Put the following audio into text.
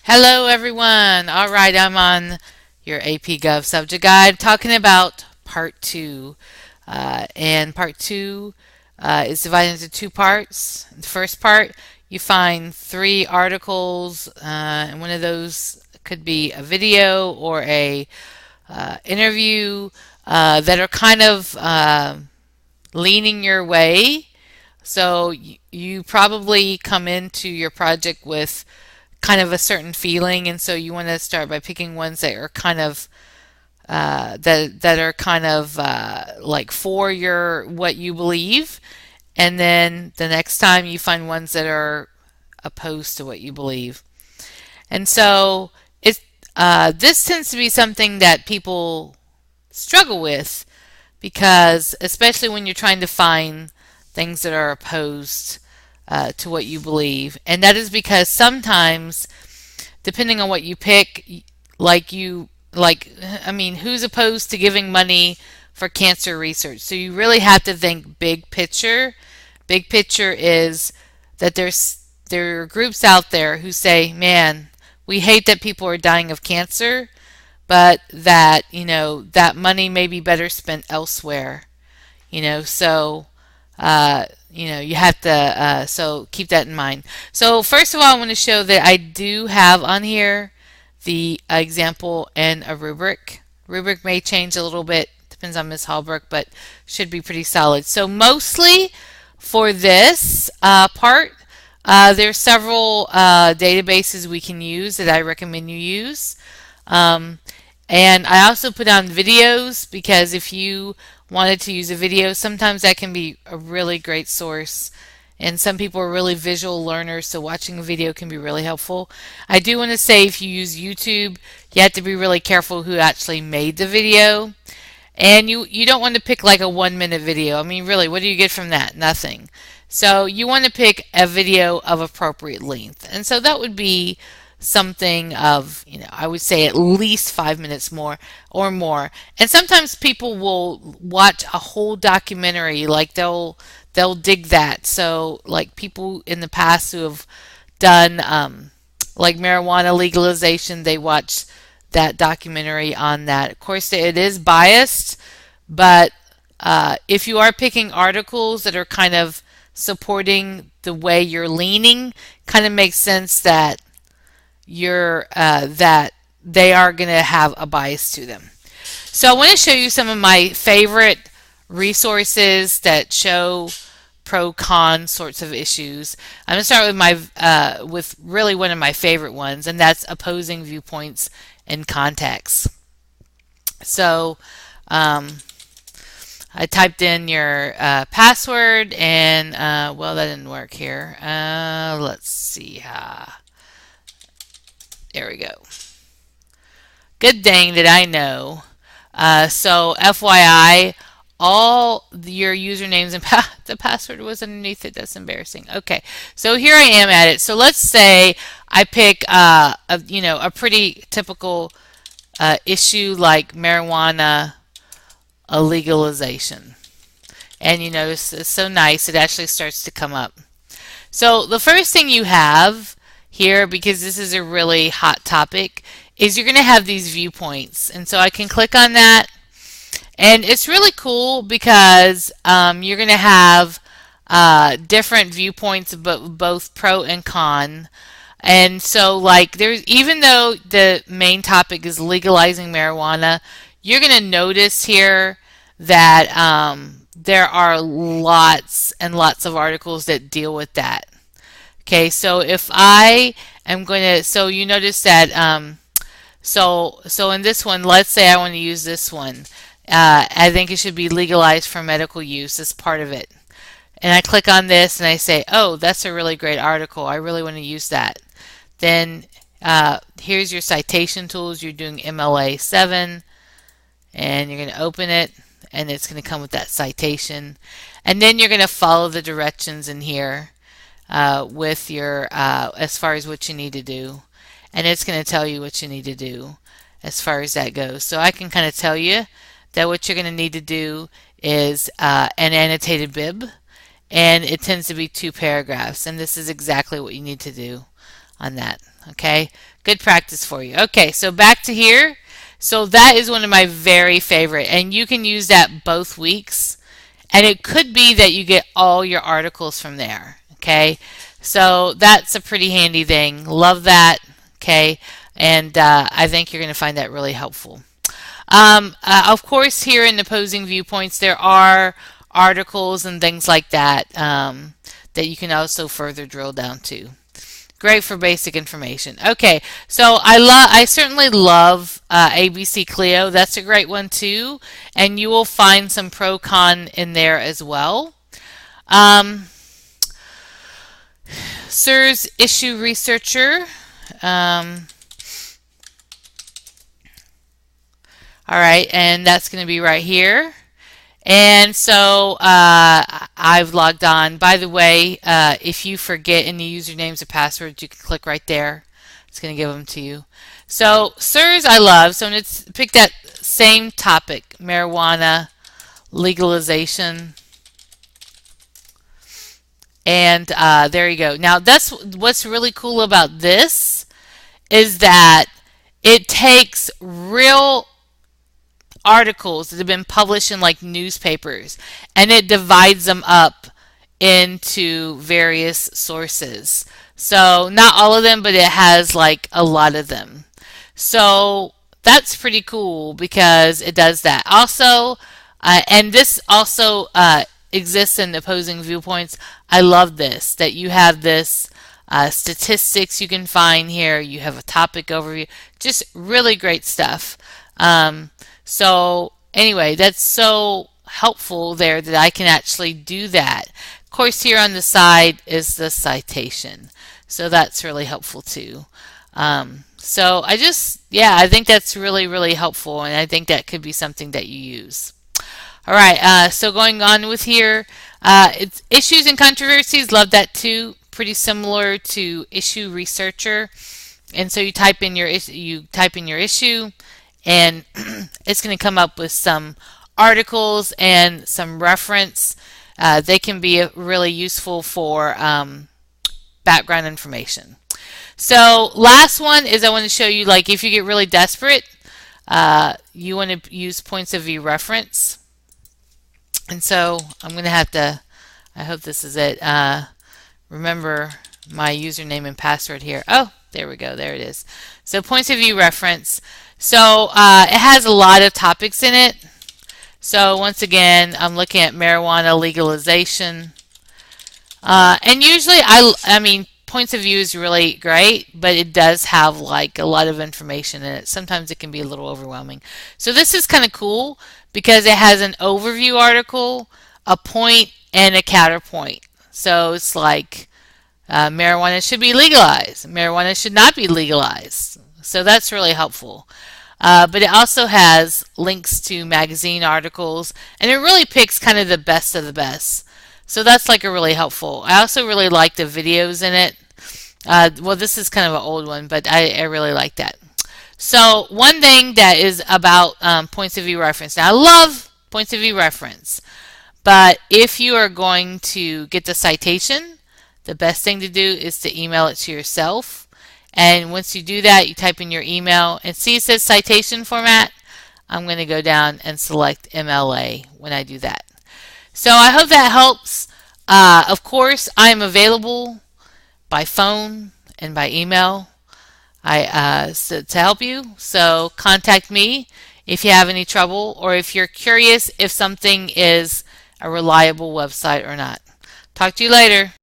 Hello, everyone. All right, I'm on your AP Gov subject guide talking about part two. And part two is divided into two parts. The first part, you find three articles, and one of those could be a video or a interview that are kind of leaning your way. So you probably come into your project with kind of a certain feeling, and so you want to start by picking ones that are kind of like for your what you believe, and then the next time you find ones that are opposed to what you believe. And so this tends to be something that people struggle with because especially when you're trying to find things that are opposed to what you believe, and that is because sometimes depending on what you pick, like you like I mean, who's opposed to giving money for cancer research? So you really have to think big picture. Big picture is that there are groups out there who say, "Man, we hate that people are dying of cancer, but that, that money may be better spent elsewhere." So you have to so keep that in mind. So first of all, I want to show that I do have on here the example and a rubric. Rubric may change a little bit, depends on Ms. Hallbrook, but should be pretty solid. So mostly for this part, there's several databases we can use that I recommend you use. Um, and I also put on videos because if you wanted to use a video, sometimes that can be a really great source. And some people are really visual learners, so watching a video can be really helpful. I do want to say if you use YouTube, you have to be really careful who actually made the video. And you don't want to pick like a 1 minute video. I mean, really, what do you get from that? Nothing. So you want to pick a video of appropriate length. And so that would be something of, I would say at least 5 minutes more or more. And sometimes people will watch a whole documentary, like they'll dig that. So like people in the past who have done like marijuana legalization, they watch that documentary on that. Of course, it is biased, but if you are picking articles that are kind of supporting the way you're leaning, kind of makes sense that that they are going to have a bias to them. So I want to show you some of my favorite resources that show pro con sorts of issues. I'm going to start with with really one of my favorite ones, and that's opposing viewpoints in context. So I typed in your password, and well, that didn't work here. Let's see. There we go. Good thing that I know. So FYI, all your usernames and the password was underneath it. That's embarrassing. Okay, so here I am at it. So let's say I pick a pretty typical issue like marijuana legalization, and you notice it's so nice. It actually starts to come up. So the first thing you have here, because this is a really hot topic, is you're going to have these viewpoints. And so I can click on that. And it's really cool because you're going to have different viewpoints, but both pro and con. And so like there's, even though the main topic is legalizing marijuana, you're going to notice here that there are lots and lots of articles that deal with that. Okay, so if I am going to, so you notice that, so in this one, let's say I want to use this one. I think it should be legalized for medical use as part of it. And I click on this and I say, oh, that's a really great article. I really want to use that. Then here's your citation tools. You're doing MLA 7, and you're going to open it, and it's going to come with that citation. And then you're going to follow the directions in here. With your as far as what you need to do, and it's going to tell you what you need to do as far as that goes. So I can kind of tell you that what you're going to need to do is an annotated bib, and it tends to be 2 paragraphs, and this is exactly what you need to do. on that. Okay, good practice for you. Okay, so back to here. So that is one of my very favorite, and you can use that both weeks. And it could be that you get all your articles from there. Okay, so that's a pretty handy thing. Love that. Okay, and I think you're going to find that really helpful. Of course, here in Opposing Viewpoints, there are articles and things like that that you can also further drill down to. Great for basic information. Okay, so I certainly love ABC Clio. That's a great one too, and you will find some pro con in there as well. Um, SIRS Issue Researcher. Um, all right, and that's going to be right here. And so I've logged on. By the way, if you forget any usernames or passwords, you can click right there. It's going to give them to you. So SIRS I love. So let's pick that same topic, marijuana legalization. And there you go. Now that's what's really cool about this is that it takes real articles that have been published in like newspapers and it divides them up into various sources. So not all of them, but it has like a lot of them. So that's pretty cool because it does that. Also, and this also exists in Opposing Viewpoints. I love this, that you have this statistics you can find here. You have a topic overview. Just really great stuff. So anyway, that's so helpful there that I can actually do that. Of course, here on the side is the citation. So that's really helpful too. So I think that's really, really helpful, and I think that could be something that you use. All right, so going on with here, it's issues and controversies. Love that too. Pretty similar to issue researcher, and so you type in your issue, and it's going to come up with some articles and some reference. They can be really useful for background information. So last one is I want to show you, like, if you get really desperate, you want to use points of view reference. And so I'm going to have to, I hope this is it, remember my username and password here. Oh, there we go, there it is. So points of view reference. So it has a lot of topics in it. So once again, I'm looking at marijuana legalization. And usually, I mean, points of view is really great, but it does have like a lot of information in it. Sometimes it can be a little overwhelming. So this is kind of cool because it has an overview article, a point, and a counterpoint. So it's like marijuana should be legalized. Marijuana should not be legalized. So that's really helpful. But it also has links to magazine articles, and it really picks kind of the best of the best. So that's like a really helpful. I also really like the videos in it. Well, this is kind of an old one, but I really like that. So one thing that is about points of view reference. Now I love points of view reference, but if you are going to get the citation, the best thing to do is to email it to yourself. And once you do that, you type in your email and see it says citation format. I'm going to go down and select MLA when I do that. So I hope that helps. Of course, I am available by phone and by email to help you. So contact me if you have any trouble or if you're curious if something is a reliable website or not. Talk to you later.